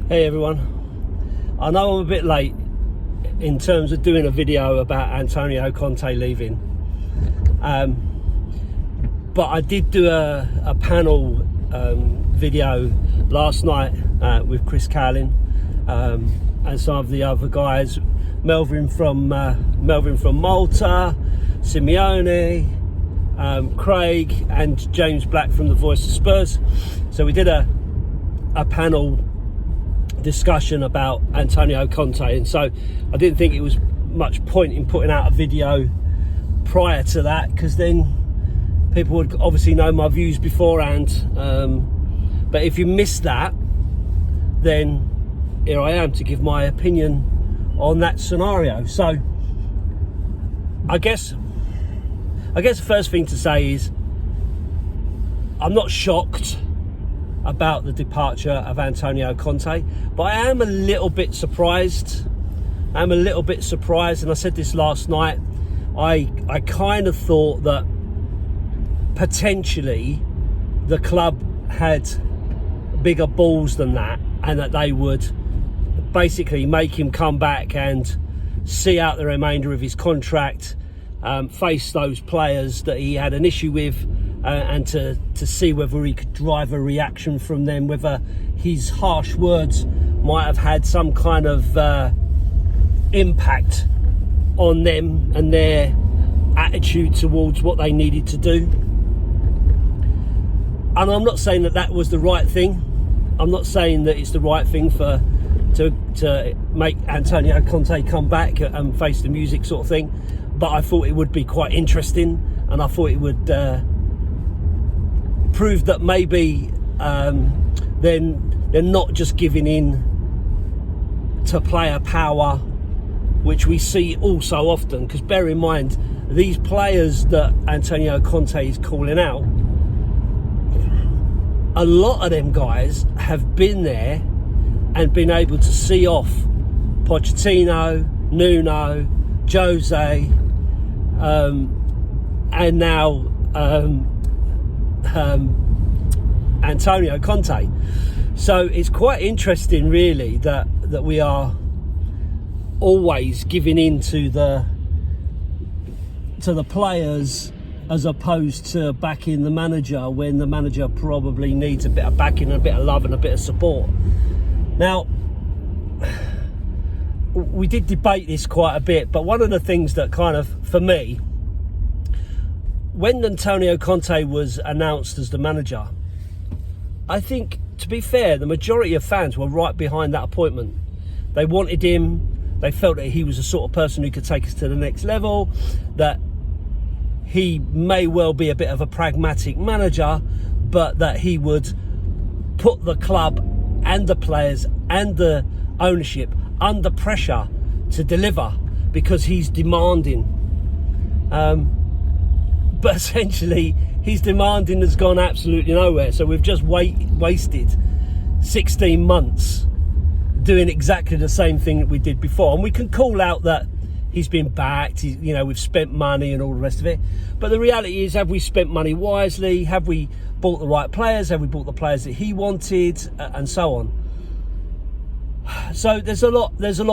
Hey everyone, I know I'm a bit late in terms of doing a video about Antonio Conte leaving, but I did do a panel video last night with Chris Cowlin and some of the other guys, Melvin from Malta, Simeone, Craig and James Black from the Voice of Spurs. So we did a panel discussion about Antonio Conte, and so I didn't think it was much point in putting out a video prior to that, because then people would obviously know my views beforehand, but if you missed that, then here I am to give my opinion on that scenario. So I guess the first thing to say is I'm not shocked about the departure of Antonio Conte, but I am a little bit surprised. And I said this last night. I kind of thought that potentially the club had bigger balls than that, and that they would basically make him come back and see out the remainder of his contract, face those players that he had an issue with, and to see whether he could drive a reaction from them, whether his harsh words might have had some kind of impact on them and their attitude towards what they needed to do. And I'm not saying that was the right thing. I'm not saying that it's the right thing to make Antonio Conte come back and face the music sort of thing, but I thought it would be quite interesting, and I thought it would prove that maybe then they're not just giving in to player power, which we see all so often. Because bear in mind, these players that Antonio Conte is calling out, a lot of them guys have been there and been able to see off Pochettino, Nuno, Jose, and now Antonio Conte. So it's quite interesting, really, that we are always giving in to the players as opposed to backing the manager, when the manager probably needs a bit of backing, a bit of love and a bit of support. Now, we did debate this quite a bit, but one of the things that kind of, for me, when Antonio Conte was announced as the manager, I think, to be fair, the majority of fans were right behind that appointment. They wanted him. They felt that he was the sort of person who could take us to the next level, that he may well be a bit of a pragmatic manager, but that he would put the club and the players and the ownership under pressure to deliver, because he's demanding. But essentially, his demanding has gone absolutely nowhere. So we've just wasted 16 months doing exactly the same thing that we did before. And we can call out that he's been backed, we've spent money and all the rest of it. But the reality is, have we spent money wisely? Have we bought the right players? Have we bought the players that he wanted? And so on. So there's a lot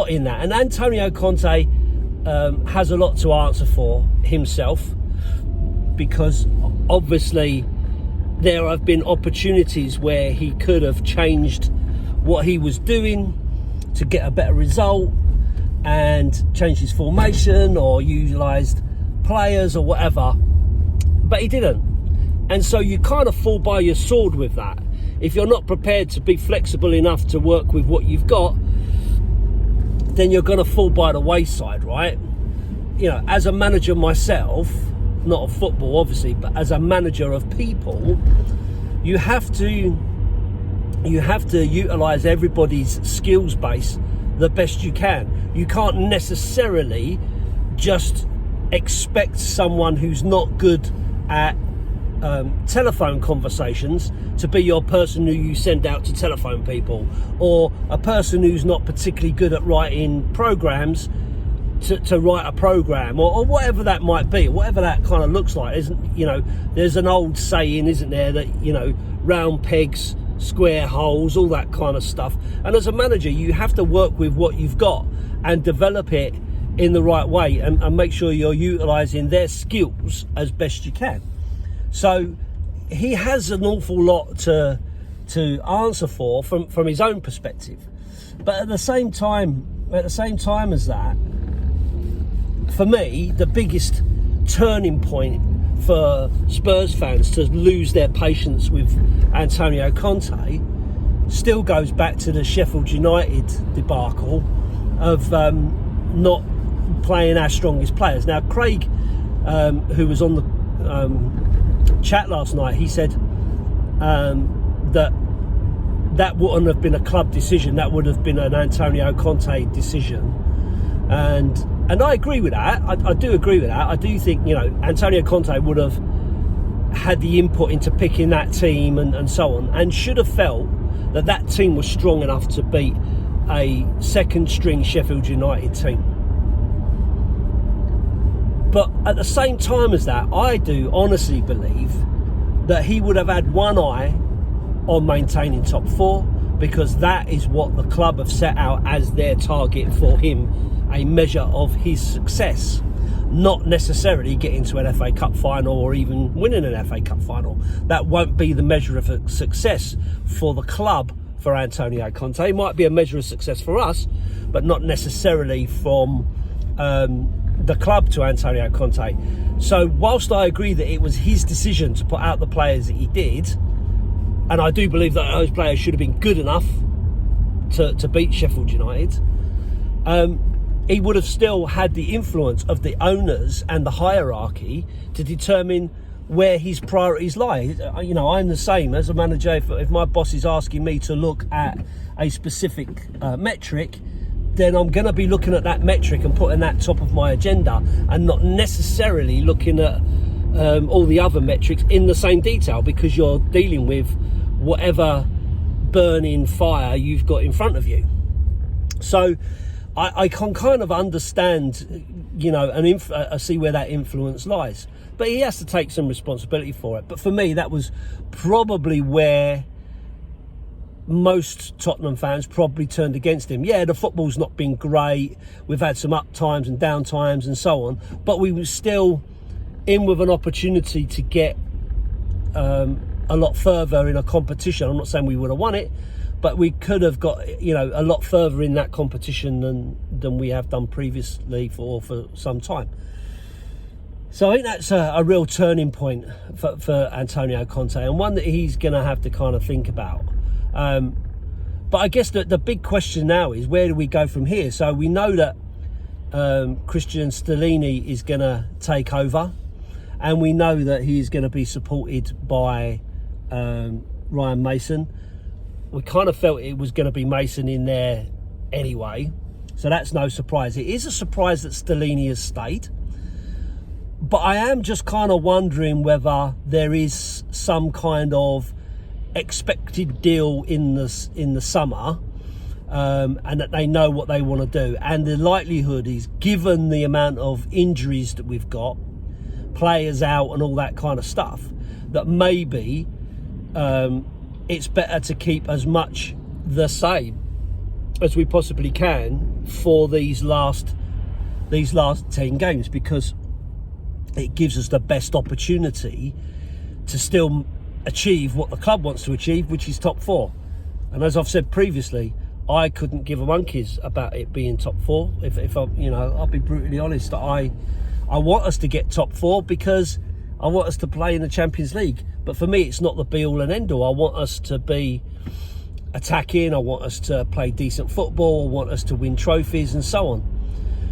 in that. And Antonio Conte has a lot to answer for himself, because obviously there have been opportunities where he could have changed what he was doing to get a better result, and changed his formation or utilised players or whatever, but he didn't. And so you kind of fall by your sword with that. If you're not prepared to be flexible enough to work with what you've got, then you're going to fall by the wayside, right? As a manager myself, not of football obviously, but as a manager of people, you have to utilise everybody's skills base the best you can. You can't necessarily just expect someone who's not good at telephone conversations to be your person who you send out to telephone people, or a person who's not particularly good at writing programs to write a program, or whatever that might be, whatever that kind of looks like. There's an old saying, isn't there, that round pegs square holes, all that kind of stuff. And as a manager, you have to work with what you've got and develop it in the right way, and make sure you're utilising their skills as best you can. So he has an awful lot to answer for from his own perspective. But at the same time as that, for me, the biggest turning point for Spurs fans to lose their patience with Antonio Conte still goes back to the Sheffield United debacle of not playing our strongest players. Now, Craig, who was on the chat last night, he said that wouldn't have been a club decision, that would have been an Antonio Conte decision. And I agree with that. I do agree with that. I do think, Antonio Conte would have had the input into picking that team and so on, and should have felt that team was strong enough to beat a second string Sheffield United team. But at the same time as that, I do honestly believe that he would have had one eye on maintaining top four, because that is what the club have set out as their target for him, a measure of his success, not necessarily getting to an FA Cup final or even winning an FA Cup final. That won't be the measure of success for the club for Antonio Conte. It might be a measure of success for us, but not necessarily from the club to Antonio Conte. So whilst I agree that it was his decision to put out the players that he did, and I do believe that those players should have been good enough to beat Sheffield United, he would have still had the influence of the owners and the hierarchy to determine where his priorities lie. I'm the same as a manager. If my boss is asking me to look at a specific metric, then I'm going to be looking at that metric and putting that top of my agenda, and not necessarily looking at all the other metrics in the same detail, because you're dealing with whatever burning fire you've got in front of you. So I can kind of understand, and see where that influence lies. But he has to take some responsibility for it. But for me, that was probably where most Tottenham fans probably turned against him. Yeah, the football's not been great. We've had some up times and down times and so on. But we were still in with an opportunity to get a lot further in a competition. I'm not saying we would have won it, but we could have got a lot further in that competition than we have done previously for some time. So I think that's a real turning point for Antonio Conte, and one that he's going to have to kind of think about. But I guess the big question now is, where do we go from here? So we know that Christian Stellini is going to take over, and we know that he is going to be supported by Ryan Mason. We kind of felt it was going to be Mason in there anyway, so that's no surprise. It is a surprise that Stellini has stayed, but I am just kind of wondering whether there is some kind of expected deal in the summer, and that they know what they want to do. And the likelihood is, given the amount of injuries that we've got, players out and all that kind of stuff, that maybe it's better to keep as much the same as we possibly can for these last 10 games, because it gives us the best opportunity to still achieve what the club wants to achieve, which is top four. And as I've said previously, I couldn't give a monkeys about it being top four. If I'll be brutally honest. I want us to get top four because I want us to play in the Champions League. But for me, it's not the be all and end all. I want us to be attacking. I want us to play decent football. I want us to win trophies and so on.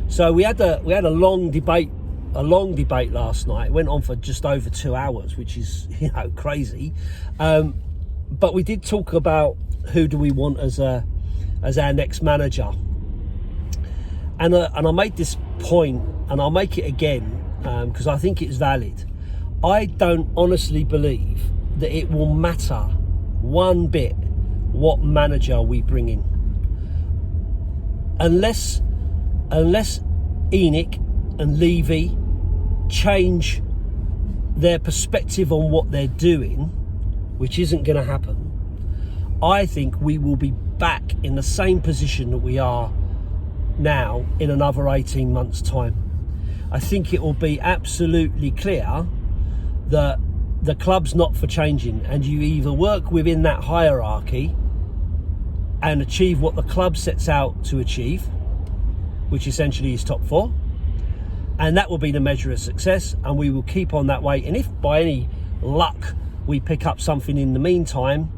So we had a long debate last night. It went on for just over 2 hours, which is crazy. But we did talk about who do we want as our next manager. And I made this point, and I'll make it again because I think it's valid. I don't honestly believe that it will matter one bit what manager we bring in, unless ENIC and Levy change their perspective on what they're doing, which isn't going to happen. I think we will be back in the same position that we are now in another 18 months' time. I think it will be absolutely clear that the club's not for changing, and you either work within that hierarchy and achieve what the club sets out to achieve, which essentially is top four, and that will be the measure of success, and we will keep on that way. And if by any luck we pick up something in the meantime,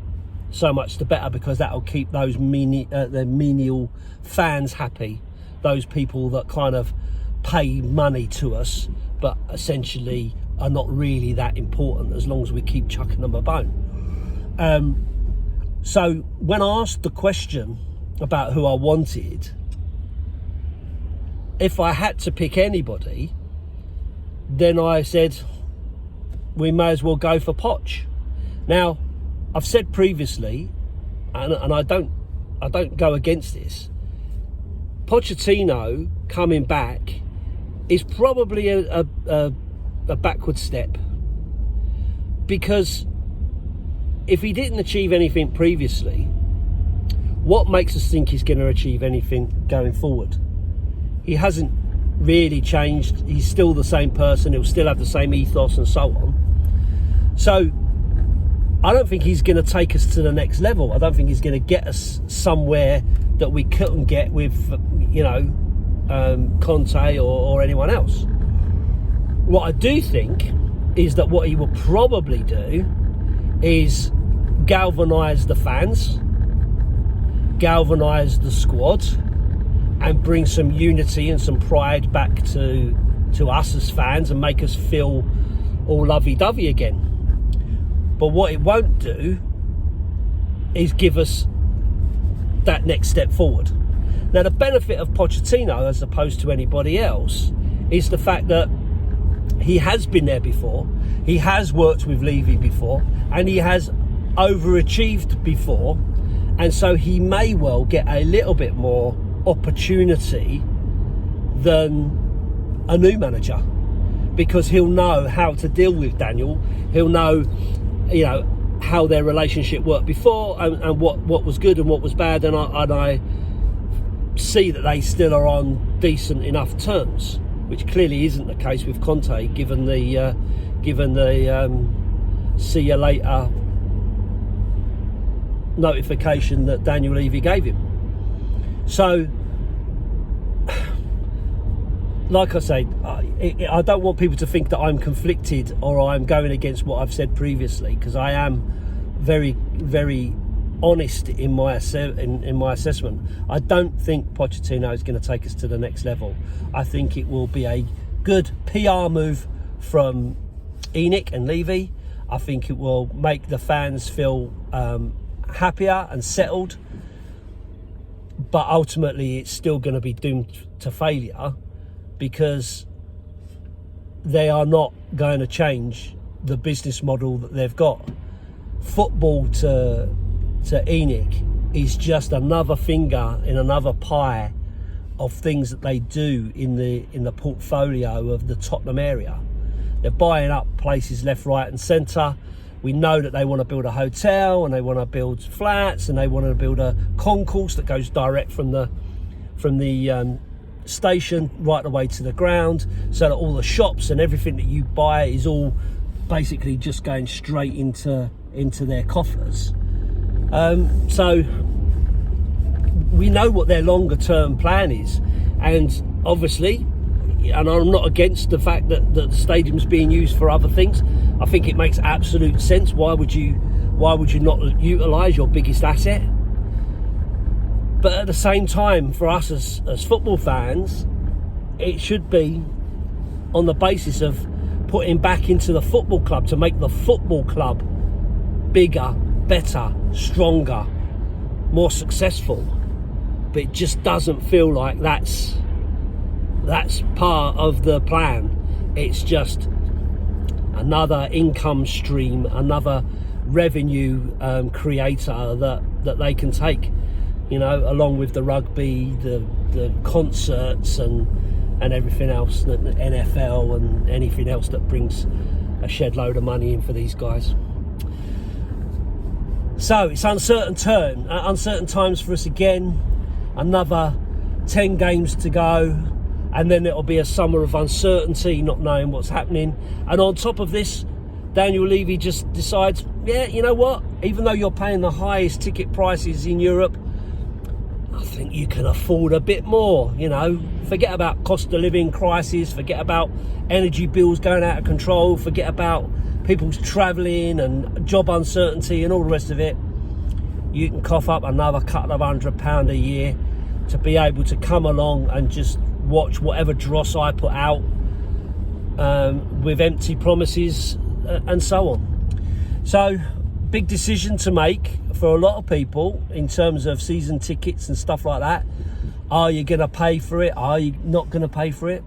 so much the better, because that will keep those the menial fans happy, those people that kind of pay money to us but essentially are not really that important, as long as we keep chucking them a bone. So when asked the question about who I wanted, if I had to pick anybody, then I said we may as well go for Poch. Now, I've said previously, and I don't go against this, Pochettino coming back is probably a backward step, because if he didn't achieve anything previously, what makes us think he's going to achieve anything going forward? He hasn't really changed. He's still the same person. He'll still have the same ethos and so on. So I don't think he's going to take us to the next level. I don't think he's going to get us somewhere that we couldn't get with, Conte or anyone else. What I do think is that what he will probably do is galvanise the fans, galvanise the squad, and bring some unity and some pride back to us as fans, and make us feel all lovey-dovey again. But what it won't do is give us that next step forward. Now, the benefit of Pochettino, as opposed to anybody else, is the fact that he has been there before, he has worked with Levy before, and he has overachieved before, and so he may well get a little bit more opportunity than a new manager, because he'll know how to deal with Daniel. He'll know, how their relationship worked before, and what was good and what was bad, and I see that they still are on decent enough terms, which clearly isn't the case with Conte, given the see you later notification that Daniel Levy gave him. So, like I say, I don't want people to think that I'm conflicted or I'm going against what I've said previously, because I am very, very honest in my assessment. I don't think Pochettino is going to take us to the next level. I think it will be a good PR move from Enoch and Levy. I think it will make the fans feel happier and settled, but ultimately it's still going to be doomed to failure, because they are not going to change the business model that they've got. Football to Enoch is just another finger in another pie of things that they do in the portfolio of the Tottenham area. They're buying up places left, right and centre. We know that they want to build a hotel, and they want to build flats, and they want to build a concourse that goes direct from the station right away to the ground, so that all the shops and everything that you buy is all basically just going straight into their coffers. So we know what their longer term plan is, and obviously, and I'm not against the fact that the stadium's being used for other things. I think it makes absolute sense. Why would you not utilise your biggest asset? But at the same time, for us as football fans, it should be on the basis of putting back into the football club to make the football club bigger, better, stronger, more successful. But it just doesn't feel like that's part of the plan. It's just another income stream, another revenue creator that they can take, along with the rugby, the concerts and everything else, the NFL and anything else that brings a shed load of money in for these guys. So it's uncertain times for us again. Another 10 games to go, and then it'll be a summer of uncertainty, not knowing what's happening. And on top of this, Daniel Levy just decides, yeah, you know what? Even though you're paying the highest ticket prices in Europe, I think you can afford a bit more, you know. Forget about cost of living crisis, forget about energy bills going out of control, forget about people's travelling and job uncertainty and all the rest of it. You can cough up another couple of £100 a year to be able to come along and just watch whatever dross I put out with empty promises and so on. So, big decision to make for a lot of people in terms of season tickets and stuff like that. Are you going to pay for it? Are you not going to pay for it?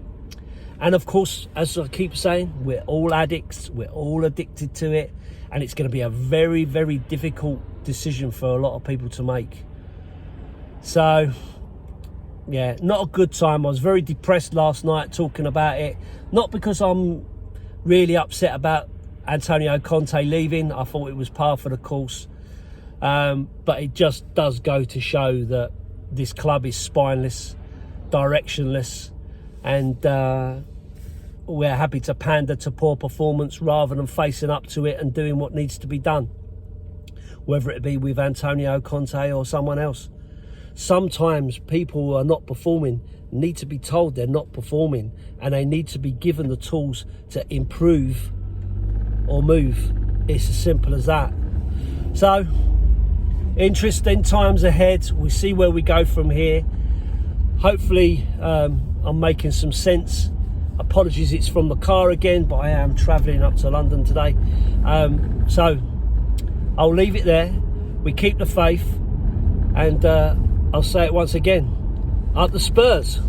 And of course, as I keep saying, we're all addicts, we're all addicted to it, and it's going to be a very, very difficult decision for a lot of people to make. So, yeah, not a good time. I was very depressed last night talking about it, not because I'm really upset about Antonio Conte leaving. I thought it was par for the course, but it just does go to show that this club is spineless, directionless, and we're happy to pander to poor performance rather than facing up to it and doing what needs to be done, whether it be with Antonio Conte or someone else. Sometimes people who are not performing need to be told they're not performing, and they need to be given the tools to improve or move. It's as simple as that. So, interesting times ahead. We'll see where we go from here. Hopefully I'm making some sense. Apologies, it's from the car again, but I am travelling up to London today. So I'll leave it there. We keep the faith, and I'll say it once again, up the Spurs.